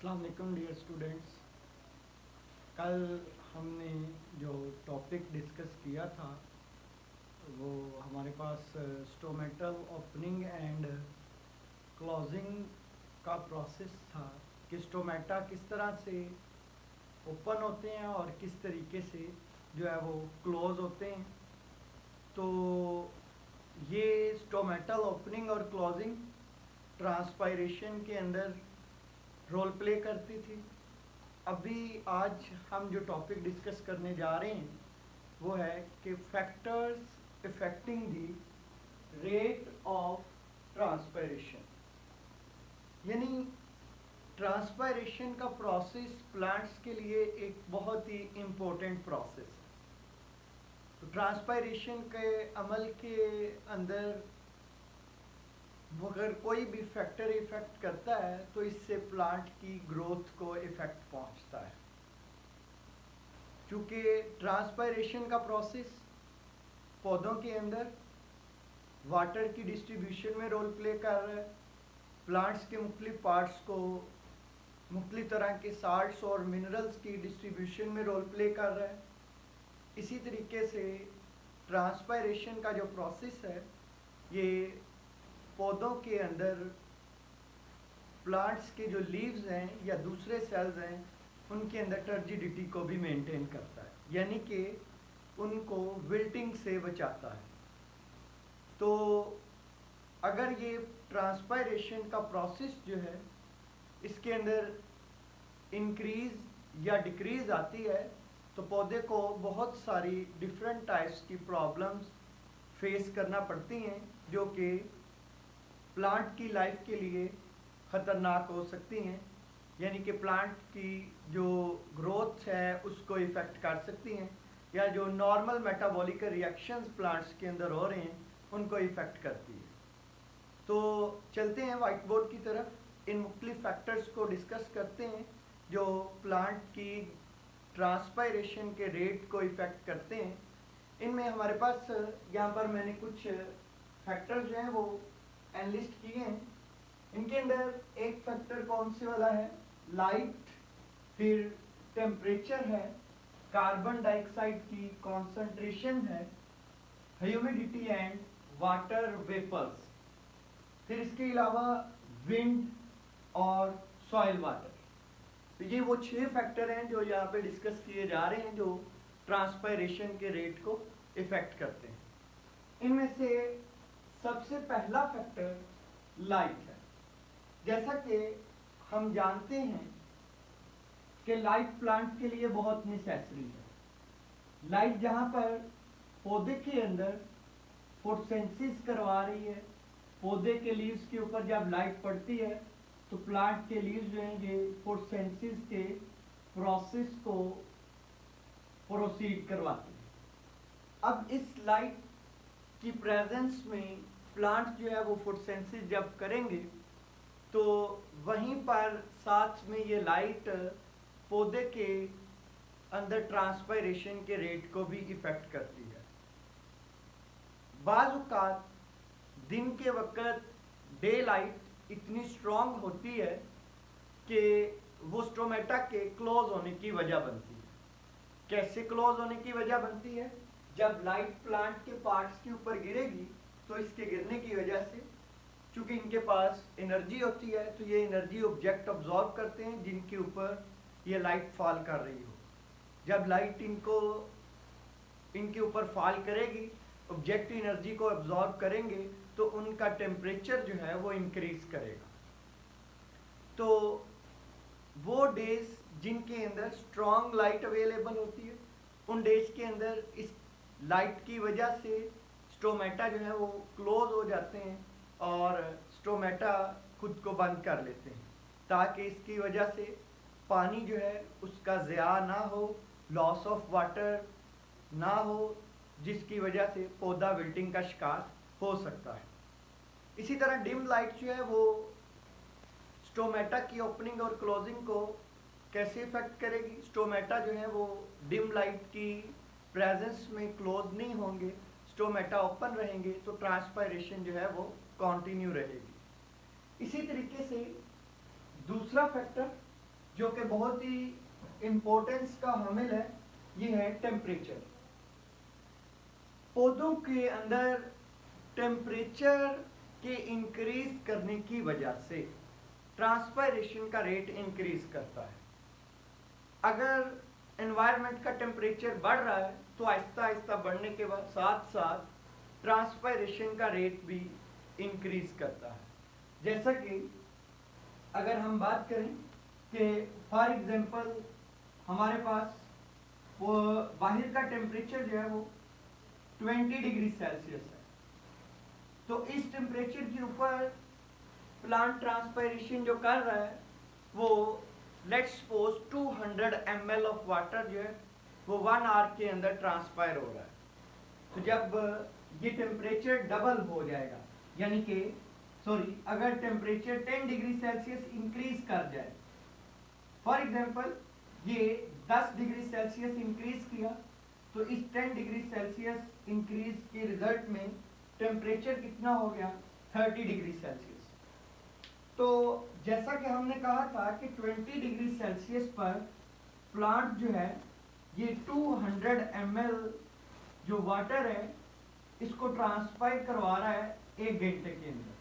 अस्सलाम वालेकुम dear students. कल हमने जो टॉपिक डिस्कस किया था वो हमारे पास स्टोमेटल ओपनिंग एंड क्लोजिंग का प्रोसेस था कि स्टोमेटा किस तरह से ओपन होते हैं और किस तरीके से जो है वो क्लोज होते हैं। तो ये स्टोमेटल ओपनिंग और क्लोजिंग ट्रांसपायरेशन के अंदर रोल प्ले करती थी। अभी आज हम जो टॉपिक डिस्कस करने जा रहे हैं वो है कि factors affecting the rate of transpiration, यानी ट्रांसपायरेशन का प्रोसेस प्लांट्स के लिए एक बहुत ही इम्पोर्टेंट प्रोसेस है। तो ट्रांसपायरेशन के अमल के अंदर अगर कोई भी फैक्टर इफेक्ट करता है तो इससे प्लांट की ग्रोथ को इफेक्ट पहुंचता है। क्योंकि ट्रांसपायरेशन का प्रोसेस पौधों के अंदर वाटर की डिस्ट्रीब्यूशन में रोल प्ले कर रहा है, प्लांट्स के मुख्तलिफ पार्ट्स को मुख्तलिफ तरह के साल्ट्स और मिनरल्स की डिस्ट्रीब्यूशन में रोल प्ले कर रहा है। इसी तरीके से ट्रांसपायरेशन का जो प्रोसेस है ये पौधों के अंदर प्लांट्स के जो लीव्स हैं या दूसरे सेल्स हैं उनके अंदर टर्जिडिटी को भी मेंटेन करता है, यानी कि उनको विल्टिंग से बचाता है। तो अगर ये ट्रांसपायरेशन का प्रोसेस जो है इसके अंदर इंक्रीज या डिक्रीज आती है तो पौधे को बहुत सारी डिफरेंट टाइप्स की प्रॉब्लम्स फेस करना पड़ती हैं जो कि प्लांट की लाइफ के लिए ख़तरनाक हो सकती हैं, यानी कि प्लांट की जो ग्रोथ है उसको इफ़ेक्ट कर सकती हैं या जो नॉर्मल मेटाबॉलिक रिएक्शंस प्लांट्स के अंदर हो रहे हैं उनको इफ़ेक्ट करती है। तो चलते हैं वाइट बोर्ड की तरफ, इन मुख्तलिफ फैक्टर्स को डिस्कस करते हैं जो प्लांट की ट्रांसपायरेशन के रेट को इफ़ेक्ट करते हैं। इनमें हमारे पास यहाँ पर मैंने कुछ फैक्टर्स जो हैं वो एनलिस्ट किए हैं। इनके अंदर एक फैक्टर कौन से वाला है, लाइट, फिर टेम्परेचर है, कार्बन डाइऑक्साइड की कॉन्सेंट्रेशन है, ह्यूमिडिटी एंड वाटर वेपर्स, फिर इसके अलावा विंड और सॉइल वाटर। तो ये वो 6 फैक्टर हैं जो यहाँ पे डिस्कस किए जा रहे हैं जो ट्रांसपायरेशन के रेट को इफेक्ट करते हैं। इनमें से सबसे पहला फैक्टर लाइट है। जैसा कि हम जानते हैं कि लाइट प्लांट के लिए बहुत नेसेसरी है। लाइट जहाँ पर पौधे के अंदर फोटोसिंथेसिस करवा रही है, पौधे के लीव्स के ऊपर जब लाइट पड़ती है तो प्लांट के लीव्स जो हैं ये फोटोसिंथेसिस के प्रोसेस को प्रोसीड करवाते हैं। अब इस लाइट की प्रेजेंस में प्लांट जो है वो फोटोसिंथेसिस जब करेंगे तो वहीं पर साथ में ये लाइट पौधे के अंदर ट्रांसपायरेशन के रेट को भी इफेक्ट करती है। बाज़ औक़ात दिन के वक़्त डे लाइट इतनी स्ट्रॉन्ग होती है कि वो स्टोमेटा के क्लोज होने की वजह बनती है। कैसे क्लोज होने की वजह बनती है, जब लाइट प्लांट के पार्ट्स के ऊपर गिरेगी तो इसके गिरने की वजह से चूँकि इनके पास एनर्जी होती है तो ये एनर्जी ऑब्जेक्ट ऑब्जॉर्व करते हैं जिनके ऊपर ये लाइट फॉल कर रही हो। जब लाइट इनके ऊपर फॉल करेगी, ऑब्जेक्ट एनर्जी को एब्जॉर्ब करेंगे तो उनका टेम्परेचर जो है वो इंक्रीज करेगा। तो वो डेज जिनके अंदर स्ट्रॉन्ग लाइट अवेलेबल होती है उन डेज के अंदर इस लाइट की वजह से स्टोमेटा जो है वो क्लोज हो जाते हैं और स्टोमेटा खुद को बंद कर लेते हैं ताकि इसकी वजह से पानी जो है उसका ज़या ना हो, लॉस ऑफ वाटर ना हो, जिसकी वजह से पौधा विल्टिंग का शिकार हो सकता है। इसी तरह डिम लाइट जो है वो स्टोमेटा की ओपनिंग और क्लोजिंग को कैसे इफेक्ट करेगी। स्टोमेटा जो है वो डिम लाइट की प्रेजेंस में क्लोज नहीं होंगे, स्टोमेटा ओपन रहेंगे तो ट्रांसपायरेशन जो है वो कंटिन्यू रहेगी। इसी तरीके से दूसरा फैक्टर जो कि बहुत ही इम्पोर्टेंस का हामिल है, ये है टेम्परेचर। पौधों के अंदर टेम्परेचर के इंक्रीज करने की वजह से ट्रांसपायरेशन का रेट इंक्रीज करता है। अगर एनवायरनमेंट का टेम्परेचर बढ़ रहा है तो आहिस्ता आहिस्ता बढ़ने के बाद साथ साथ ट्रांसपायरेशन का रेट भी इंक्रीज करता है। जैसा कि अगर हम बात करें कि फॉर एग्जांपल हमारे पास वो बाहर का टेम्परेचर जो है वो 20 डिग्री सेल्सियस है, तो इस टेम्परेचर के ऊपर प्लांट ट्रांसपायरेशन जो कर रहा है वो let's suppose 200 ml of water जो है वो 1 आवर के अंदर ट्रांसपायर हो रहा है। तो जब ये टेम्परेचर डबल हो जाएगा, यानी कि अगर टेम्परेचर 10 डिग्री सेल्सियस इंक्रीज कर जाए, फॉर एग्जांपल ये 10 डिग्री सेल्सियस इंक्रीज किया, तो इस 10 डिग्री सेल्सियस इंक्रीज के रिजल्ट में टेम्परेचर कितना हो गया 30 डिग्री सेल्सियस। तो जैसा कि हमने कहा था कि 20 डिग्री सेल्सियस पर प्लांट जो है ये 200 ml जो वाटर है इसको ट्रांसपायर करवा रहा है 1 घंटे के अंदर।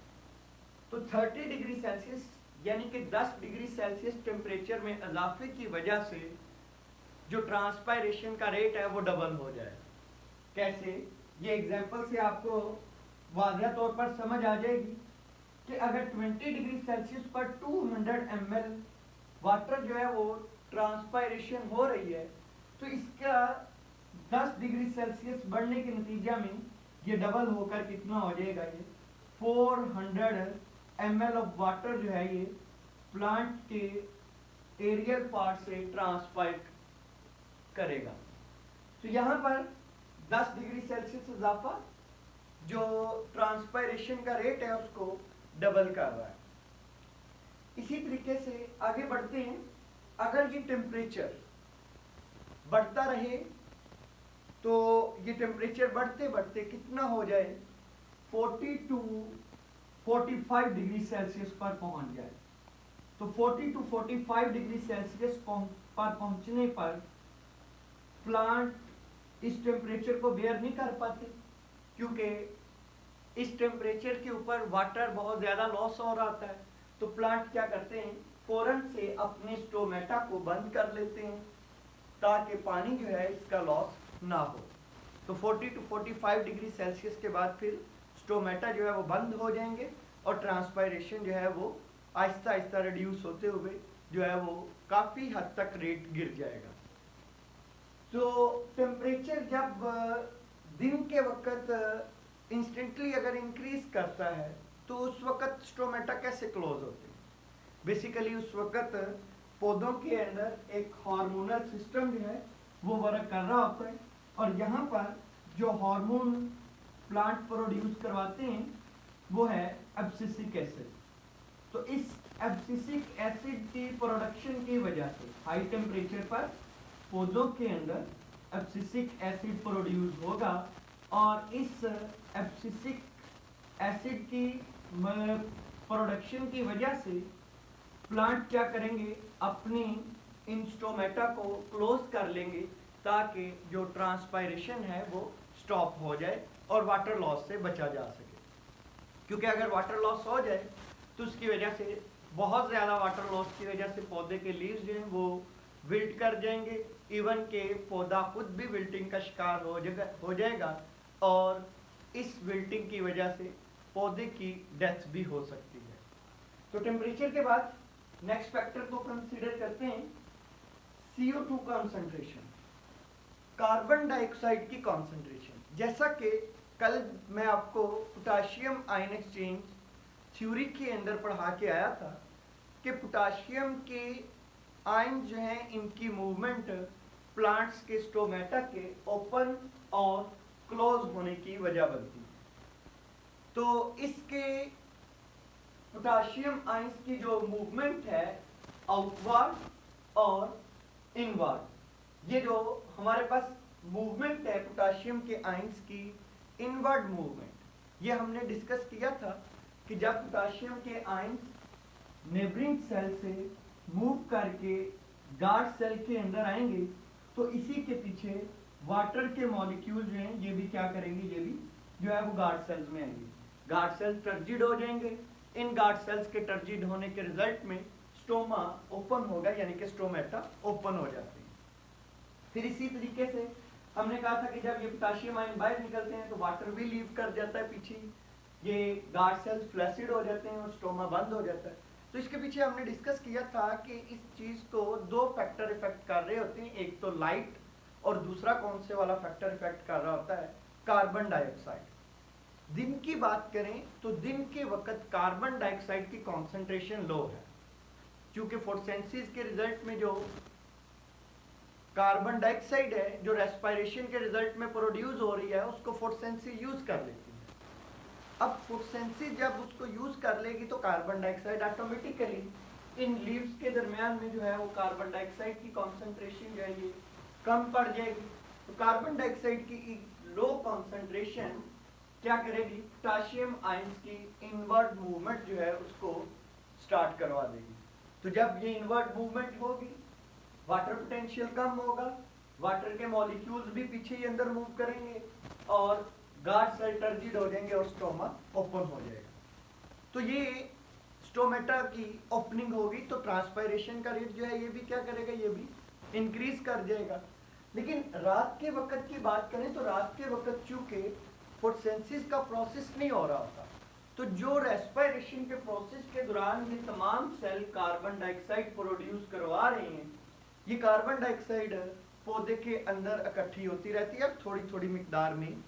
तो 30 डिग्री सेल्सियस यानी कि 10 डिग्री सेल्सियस टेम्परेचर में इजाफे की वजह से जो ट्रांसपायरेशन का रेट है वो डबल हो जाए। कैसे, ये एग्जांपल से आपको वाज़ह तौर पर समझ आ जाएगी कि अगर 20 डिग्री सेल्सियस पर 200 ml वाटर जो है वो ट्रांसपायरेशन हो रही है, तो इसका 10 डिग्री सेल्सियस बढ़ने के नतीजा में ये डबल होकर कितना हो जाएगा, ये 400 ml ऑफ वाटर जो है ये प्लांट के एरियल पार्ट से ट्रांसपायर करेगा। तो यहाँ पर 10 डिग्री सेल्सियस इजाफा जो ट्रांसपायरेशन का रेट है उसको डबल कर रहा है। इसी तरीके से आगे बढ़ते हैं। अगर ये टेम्परेचर बढ़ता रहे तो ये टेम्परेचर बढ़ते बढ़ते कितना हो जाए 40 टू 45 डिग्री सेल्सियस पर पहुंच जाए। तो 40 टू 45 डिग्री सेल्सियस पर पहुंचने पर प्लांट इस टेम्परेचर को बेयर नहीं कर पाते, क्योंकि इस टेम्परेचर के ऊपर वाटर बहुत ज़्यादा लॉस हो रहा होता है। तो प्लांट क्या करते हैं, फौरन से अपने स्टोमेटा को बंद कर लेते हैं ताकि पानी जो है इसका लॉस ना हो। तो 40 टू 45 डिग्री सेल्सियस के बाद फिर स्टोमेटा जो है वो बंद हो जाएंगे और ट्रांसपायरेशन जो है वो आहिस्ता आहिस्ता रिड्यूस होते हुए जो है वो काफ़ी हद तक रेट गिर जाएगा। तो टेम्परेचर जब दिन के वक्त इंस्टेंटली अगर इंक्रीज करता है तो उस वक्त स्टोमेटा कैसे क्लोज होते हैं? बेसिकली उस वक्त पौधों के अंदर एक हार्मोनल सिस्टम जो है वो वर्क कर रहा होता है, और यहाँ पर जो हार्मोन प्लांट प्रोड्यूस करवाते हैं वो है एब्सिसिक एसिड। तो इस एब्सिसिक एसिड की प्रोडक्शन की वजह से हाई टेम्परेचर पर पौधों के अंदर एब्सिसिक एसिड प्रोड्यूस होगा, और इस एब्सिसिक एसिड की प्रोडक्शन की वजह से प्लांट क्या करेंगे, अपनी इन स्टोमेटा को क्लोज कर लेंगे ताकि जो ट्रांसपायरेशन है वो स्टॉप हो जाए और वाटर लॉस से बचा जा सके। क्योंकि अगर वाटर लॉस हो जाए तो उसकी वजह से बहुत ज़्यादा वाटर लॉस की वजह से पौधे के लीव्स जो हैं वो विल्ट कर जाएंगे, इवन के पौधा खुद भी विल्टिंग का शिकार हो जाएगा, और इस विल्टिंग की वजह से पौधे की डेथ भी हो सकती है। तो टेम्परेचर के बाद नेक्स्ट फैक्टर को कंसीडर करते हैं CO2 कॉन्सेंट्रेशन, कार्बन डाइऑक्साइड की कॉन्सेंट्रेशन। जैसा कि कल मैं आपको पोटाशियम आयन एक्सचेंज थ्योरी के अंदर पढ़ा के आया था कि पोटाशियम के आयन जो हैं इनकी मूवमेंट प्लांट्स के स्टोमेटा के ओपन और क्लोज होने की वजह बनती है। तो इसके पोटाशियम आयंस की जो मूवमेंट है आउटवर्ड और इनवर्ड, ये जो हमारे पास मूवमेंट है पोटाशियम के आयंस की इनवर्ड मूवमेंट, ये हमने डिस्कस किया था कि जब पोटाशियम के आयंस नेबरिंग सेल से मूव करके गार्ड सेल के अंदर आएंगे, तो इसी के पीछे वाटर के मॉलिक्यूल जो हैं ये भी क्या करेंगे, ये भी जो है वो गार्ड सेल्स में आएंगे। गार्ड सेल्स टर्जिड हो जाएंगे। इन गार्ड सेल्स के टर्जिड होने के रिजल्ट में स्टोमा ओपन होगा, यानी कि स्टोमेटा ओपन हो जाते हैं। फिर इसी तरीके से हमने कहा था कि जब ये पोटेशियम आयन बाहर निकलते हैं तो वाटर भी लीव कर जाता है पीछे, ये गार्ड सेल्स फ्लैसिड हो जाते हैं और स्टोमा बंद हो जाता है। तो इसके पीछे हमने डिस्कस किया था कि इस चीज को दो फैक्टर इफेक्ट कर रहे होते हैं, एक तो लाइट और दूसरा कौन से वाला फैक्टर इफेक्ट कर रहा होता है, कार्बन डाइऑक्साइड। दिन की बात करें तो दिन के वक्त कार्बन डाइऑक्साइड की कॉन्सेंट्रेशन लो है, क्योंकि फोटोसिंथेसिस के रिजल्ट में जो कार्बन डाइऑक्साइड है जो रेस्पिरेशन के रिजल्ट में प्रोड्यूस हो रही है उसको फोटोसिंथेसिस यूज कर लेती है। अब फोटोसिंथेसिस जब उसको यूज कर लेगी तो carbon dioxide automatically in leaves के दरमियान में जो है वो कार्बन डाइऑक्साइड की कॉन्सेंट्रेशन जो है ये कम पड़ जाएगी। तो कार्बन डाइऑक्साइड की लो कॉन्सेंट्रेशन क्या करेगी, पोटेशियम आयंस की इनवर्ड मूवमेंट जो है उसको स्टार्ट करवा देगी। तो जब ये इनवर्ड मूवमेंट होगी, वाटर पोटेंशियल कम होगा, वाटर के मॉलिक्यूल्स भी पीछे ही अंदर मूव करेंगे और गार्ड सेल टर्जिड हो जाएंगे और स्टोमा ओपन हो जाएगा। तो ये स्टोमेटा की ओपनिंग होगी तो ट्रांसपायरेशन का रेट जो है ये भी क्या करेगा, ये भी इंक्रीज कर जाएगा। लेकिन रात के वक्त की बात करें तो रात के वक्त चूंकि फोटोसिंथेसिस का प्रोसेस नहीं हो रहा होता, तो जो रेस्पिरेशन के प्रोसेस के दौरान ये तमाम सेल कार्बन डाइऑक्साइड प्रोड्यूस करवा रहे हैं, ये कार्बन डाइऑक्साइड पौधे के अंदर इकट्ठी होती रहती है और थोड़ी थोड़ी मिकदार में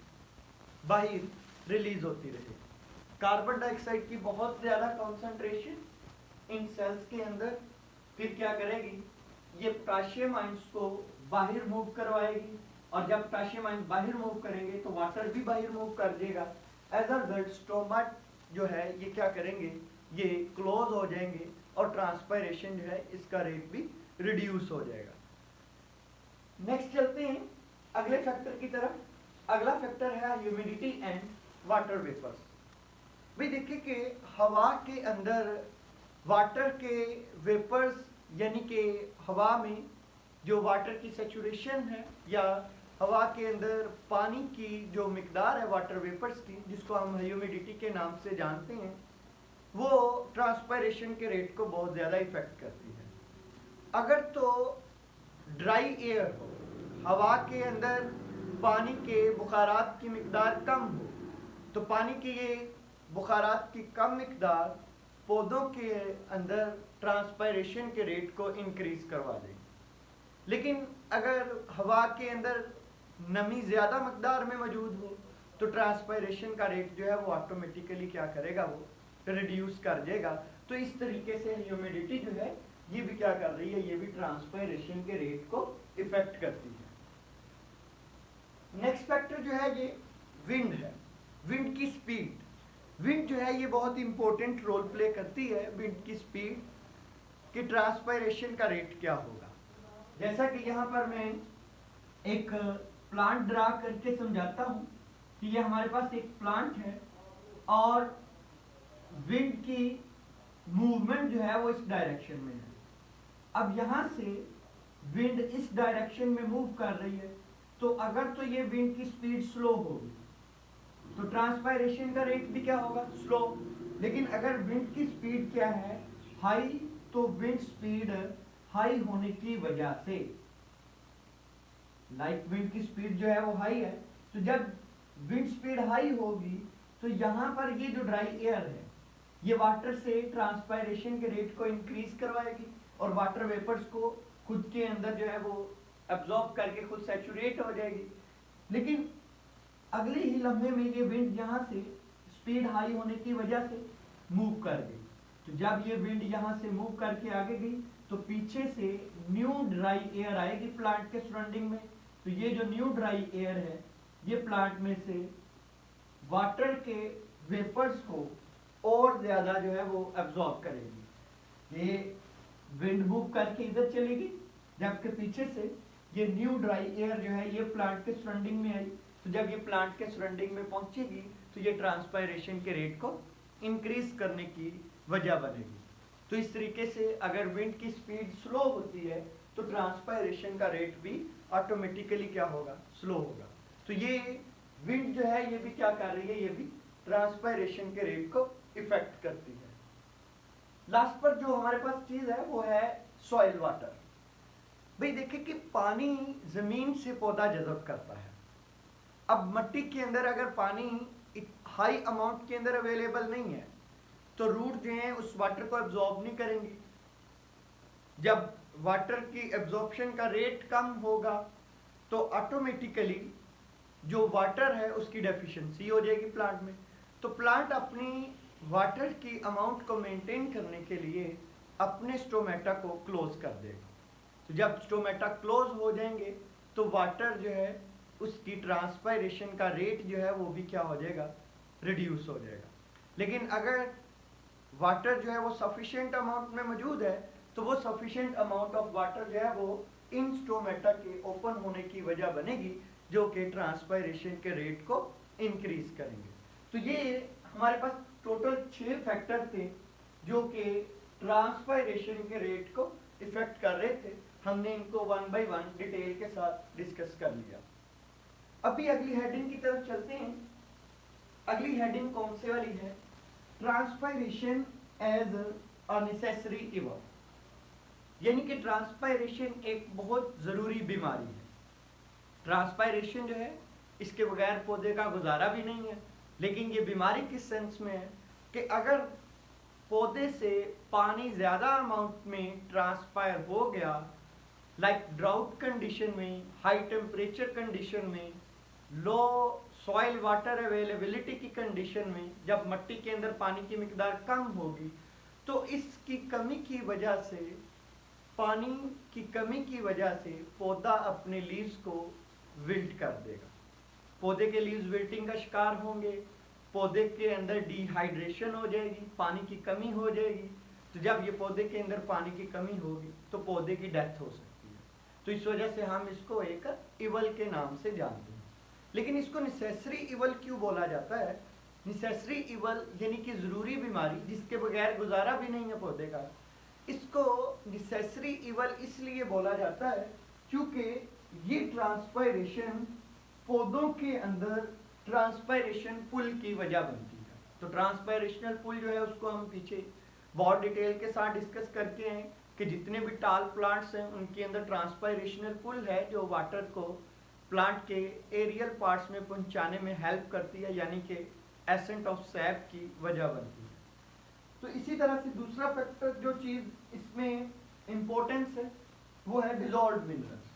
बाहर रिलीज होती रहे। कार्बन डाइऑक्साइड की बहुत ज्यादा कॉन्सेंट्रेशन इन सेल्स के अंदर फिर क्या करेगी, ये पोटेशियम आयंस को बाहर मूव करवाएगी और जब पोटेशियम आयंस बाहर मूव करेंगे तो वाटर भी बाहर मूव कर देगा। एज अ रिजल्ट स्टोमा जो है ये क्या करेंगे, ये क्लोज हो जाएंगे और ट्रांसपायरेशन जो है इसका रेट भी रिड्यूस हो जाएगा। नेक्स्ट चलते हैं अगले फैक्टर की तरफ। अगला फैक्टर है ह्यूमिडिटी एंड वाटर वेपर्स। भाई देखिए कि हवा के अंदर वाटर के वेपर्स यानी कि हवा में जो वाटर की सैचुरेशन है या हवा के अंदर पानी की जो मिकदार है वाटर वेपर्स की, जिसको हम ह्यूमिडिटी के नाम से जानते हैं, वो ट्रांसपायरेशन के रेट को बहुत ज़्यादा इफेक्ट करती है। अगर तो ड्राई एयर हो, हवा के अंदर पानी के बुखारात की मिकदार कम हो, तो पानी की ये बुखारात की कम मिकदार पौधों के अंदर ट्रांसपायरेशन के रेट को इंक्रीज करवा देगी। लेकिन अगर हवा के अंदर नमी ज़्यादा मकदार में मौजूद हो तो ट्रांसपायरेशन का रेट जो है वो ऑटोमेटिकली क्या करेगा, वो रिड्यूस कर देगा। तो इस तरीके से ह्यूमिडिटी जो है ये भी क्या कर रही है, ये भी ट्रांसपायरेशन के रेट को इफेक्ट करती है। नेक्स्ट फैक्टर जो है ये विंड है, विंड की स्पीड। विंड जो है ये बहुत इंपॉर्टेंट रोल प्ले करती है। विंड की स्पीड कि ट्रांसपायरेशन का रेट क्या होगा। जैसा कि यहाँ पर मैं एक प्लांट ड्रा करके समझाता हूँ कि ये हमारे पास एक प्लांट है और विंड की मूवमेंट जो है वो इस डायरेक्शन में है। अब यहाँ से विंड इस डायरेक्शन में मूव कर रही है, तो अगर तो ये विंड की स्पीड स्लो होगी तो ट्रांसपायरेशन का रेट भी क्या होगा, स्लो। लेकिन अगर विंड की स्पीड क्या है, हाई, तो विंड स्पीड हाई होने की वजह से विंड की स्पीड जो है वो हाई है, तो जब विंड स्पीड हाई होगी तो यहाँ पर ये जो ड्राई एयर है ये वाटर से ट्रांसपायरेशन के रेट को इंक्रीज करवाएगी और वाटर वेपर्स को खुद के अंदर जो है वो एब्जॉर्ब करके खुद सैचुरेट हो जाएगी। लेकिन अगले ही लम्हे में ये विंड यहाँ से स्पीड हाई होने की वजह से मूव कर गई। तो जब ये विंड यहाँ से मूव करके आगे गई तो पीछे से न्यू ड्राई एयर आएगी प्लांट के सराउंडिंग में। तो ये जो न्यू ड्राई एयर है ये प्लांट में से वाटर के वेपर्स को और ज्यादा जो है वो एब्जॉर्ब करेगी। ये विंड मूव करके इधर चलेगी, जबकि पीछे से ये न्यू ड्राई एयर जो है ये प्लांट के सराउंडिंग में आई। तो जब ये प्लांट के सराउंडिंग में पहुंचेगी तो ये ट्रांसपायरेशन के रेट को इंक्रीज करने की वजह बनेगी। तो इस तरीके से अगर विंड की स्पीड स्लो होती है तो ट्रांसपायरेशन का रेट भी ऑटोमेटिकली क्या होगा, स्लो होगा। तो ये विंड जो है ये भी क्या कर रही है, ये भी ट्रांसपायरेशन के रेट को इफेक्ट करती है। लास्ट पर जो हमारे पास चीज है वो है सॉइल वाटर। भाई देखिए कि पानी जमीन से पौधा जज़ब करता है। अब मिट्टी के अंदर अगर पानी हाई अमाउंट के अंदर अवेलेबल नहीं है तो रूट जो है उस वाटर को एब्जॉर्ब नहीं करेंगी। जब वाटर की एब्जॉर्प्शन का रेट कम होगा तो ऑटोमेटिकली जो वाटर है उसकी डेफिशिएंसी हो जाएगी प्लांट में। तो प्लांट अपनी वाटर की अमाउंट को मेंटेन करने के लिए अपने स्टोमेटा को क्लोज कर देगा। तो जब स्टोमेटा क्लोज हो जाएंगे तो वाटर जो है उसकी ट्रांसपायरेशन का रेट जो है वो भी क्या हो जाएगा, रिड्यूस हो जाएगा। लेकिन अगर वाटर जो है वो सफिशिएंट अमाउंट में मौजूद है तो वो सफिशिएंट अमाउंट ऑफ वाटर जो है वो इन स्टोमेटा के ओपन होने की वजह बनेगी जो कि ट्रांसपायरेशन के रेट को इंक्रीज करेंगे। तो ये हमारे पास टोटल 6 फैक्टर थे जो कि ट्रांसपायरेशन के रेट को इफेक्ट कर रहे थे। हमने इनको वन बाय वन डिटेल के साथ डिस्कस कर लिया। अभी अगली हेडिंग की तरफ चलते हैं। अगली हेडिंग कौन से वाली है, transpiration as a necessary evil, यानी कि ट्रांसपायरेशन एक बहुत जरूरी बीमारी है। ट्रांसपायरेशन जो है इसके बगैर पौधे का गुजारा भी नहीं है। लेकिन ये बीमारी किस सेंस में है कि अगर पौधे से पानी ज्यादा अमाउंट में ट्रांसपायर हो गया, लाइक ड्राउट कंडीशन में, हाई टेम्परेचर कंडीशन में, लो सॉइल वाटर अवेलेबिलिटी की कंडीशन में, जब मिट्टी के अंदर पानी की मिकदार कम होगी तो इसकी कमी की वजह से, पानी की कमी की वजह से पौधा अपने लीव्स को विल्ट कर देगा। पौधे के लीव्स विल्टिंग का शिकार होंगे, पौधे के अंदर डिहाइड्रेशन हो जाएगी, पानी की कमी हो जाएगी। तो जब ये पौधे के अंदर पानी की कमी होगी तो पौधे की डेथ हो सकती है। तो इस वजह से हम इसको एक इवल के नाम से जानते हैं। लेकिन इसको नेसेसरी इवल क्यों बोला जाता है? नेसेसरी इवल यानी कि जरूरी बीमारी जिसके बगैर गुजारा भी नहीं है पौधे का। इसको नेसेसरी इवल इसलिए बोला जाता है क्योंकि ये ट्रांसपायरेशन पौधों के अंदर ट्रांसपायरेशन पुल की वजह बनती है। तो ट्रांसपायरेशनल पुल जो है उसको हम पीछे बहुत डिटेल के साथ डिस्कस करके हैं कि जितने भी टाल प्लांट्स हैं उनके अंदर ट्रांसपायरेशनल पुल है जो वाटर को प्लांट के एरियल पार्ट्स में पहुंचाने में हेल्प करती है, यानी कि एसेंट ऑफ सैप की वजह बनती है। तो इसी तरह से दूसरा फैक्टर जो चीज इसमें इंपॉर्टेंस है वो है डिजॉल्व्ड मिनरल्स।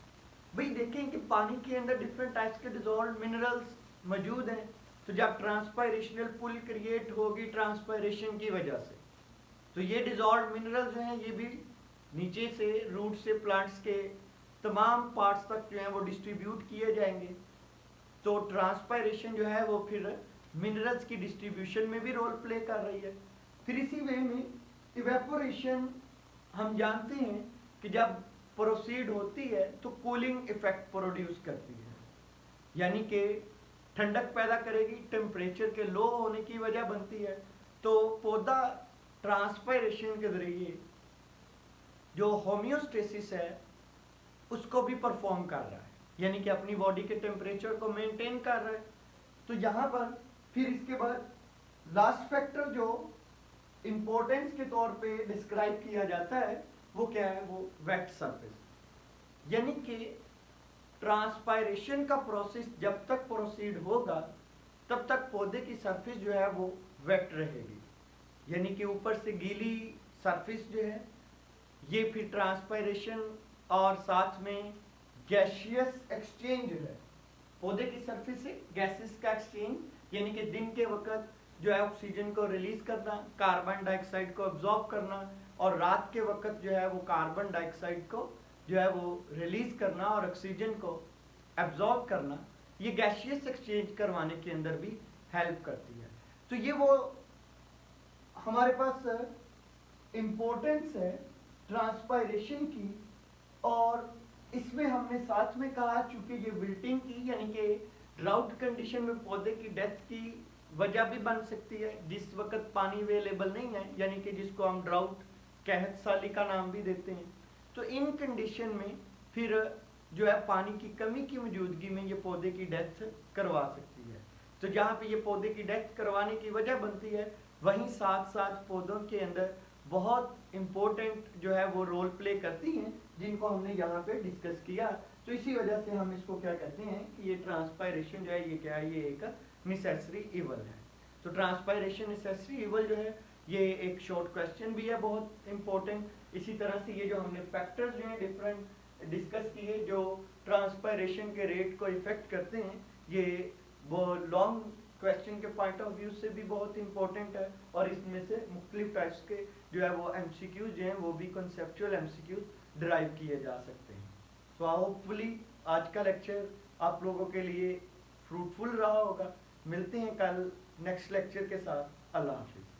भाई देखें कि पानी के अंदर डिफरेंट टाइप्स के डिजॉल्व्ड मिनरल्स मौजूद हैं। तो जब ट्रांसपायरेशनल पुल क्रिएट होगी ट्रांसपायरेशन की वजह से, तो ये डिजॉल्व्ड मिनरल्स जो हैं ये भी नीचे से रूट से प्लांट्स के तमाम पार्ट्स तक जो है वो डिस्ट्रीब्यूट किए जाएंगे। तो ट्रांसपायरेशन जो है वो फिर मिनरल्स की डिस्ट्रीब्यूशन में भी रोल प्ले कर रही है। फिर इसी वे में इवेपोरेशन हम जानते हैं कि जब प्रोसीड होती है तो कूलिंग इफेक्ट प्रोड्यूस करती है, यानी कि ठंडक पैदा करेगी, टेम्परेचर के लो होने की वजह बनती है। तो पौधा ट्रांसपायरेशन के जरिए जो होम्योस्टेसिस है उसको भी परफॉर्म कर रहा है, यानी कि अपनी बॉडी के टेम्परेचर को मेंटेन कर रहा है। तो यहाँ पर फिर इसके बाद लास्ट फैक्टर जो इंपॉर्टेंस के तौर पे डिस्क्राइब किया जाता है वो क्या है, वो वेट सरफेस, यानी कि ट्रांसपायरेशन का प्रोसेस जब तक प्रोसीड होगा तब तक पौधे की सरफेस जो है वो वेट रहेगी, यानी कि ऊपर से गीली सरफेस जो है ये फिर ट्रांसपायरेशन और साथ में गैसियस एक्सचेंज है। पौधे की सरफेस से गैसेस का एक्सचेंज, यानी कि दिन के वक्त जो है ऑक्सीजन को रिलीज करना, कार्बन डाइऑक्साइड को एब्जॉर्ब करना, और रात के वक्त जो है वो कार्बन डाइऑक्साइड को जो है वो रिलीज करना और ऑक्सीजन को एब्जॉर्ब करना, ये गैसियस एक्सचेंज करवाने के अंदर भी हेल्प करती है। तो ये वो हमारे पास इम्पोर्टेंस है ट्रांसपायरेशन की। और इसमें हमने साथ में कहा चूंकि ये विल्टिंग की यानी कि ड्राउट कंडीशन में पौधे की डेथ की वजह भी बन सकती है जिस वक्त पानी अवेलेबल नहीं है, यानी कि जिसको हम ड्राउट कहत साली का नाम भी देते हैं। तो इन कंडीशन में फिर जो है पानी की कमी की मौजूदगी में ये पौधे की डेथ करवा सकती है। तो जहाँ पे ये पौधे की डेथ करवाने की वजह बनती है, वहीं साथ साथ पौधों के अंदर बहुत इम्पोर्टेंट जो है वो रोल प्ले करती हैं, जिनको हमने यहाँ पे डिस्कस किया। तो इसी वजह से हम इसको क्या कहते हैं कि ये ट्रांसपायरेशन जो है ये क्या है, ये एक नेसेसरी इवल है। तो ट्रांसपायरेशन नेसेसरी इवल जो है ये एक शॉर्ट क्वेश्चन भी है, बहुत इंपॉर्टेंट। इसी तरह से ये जो हमने फैक्टर्स जो हैं डिफरेंट डिस्कस किए जो ट्रांसपायरेशन के रेट को इफेक्ट करते हैं, ये वो लॉन्ग क्वेश्चन के पॉइंट ऑफ व्यू से भी बहुत इंपॉर्टेंट है। और इसमें से मुख्तलिफ टाइप्स के जो है वो एमसीक्यूज जो हैं वो भी कंसेप्चुअल एमसीक्यूज डिराइव किए जा सकते हैं। तो होपफुली आज का लेक्चर आप लोगों के लिए फ्रूटफुल रहा होगा। मिलते हैं कल नेक्स्ट लेक्चर के साथ। अल्लाह हाफिज़।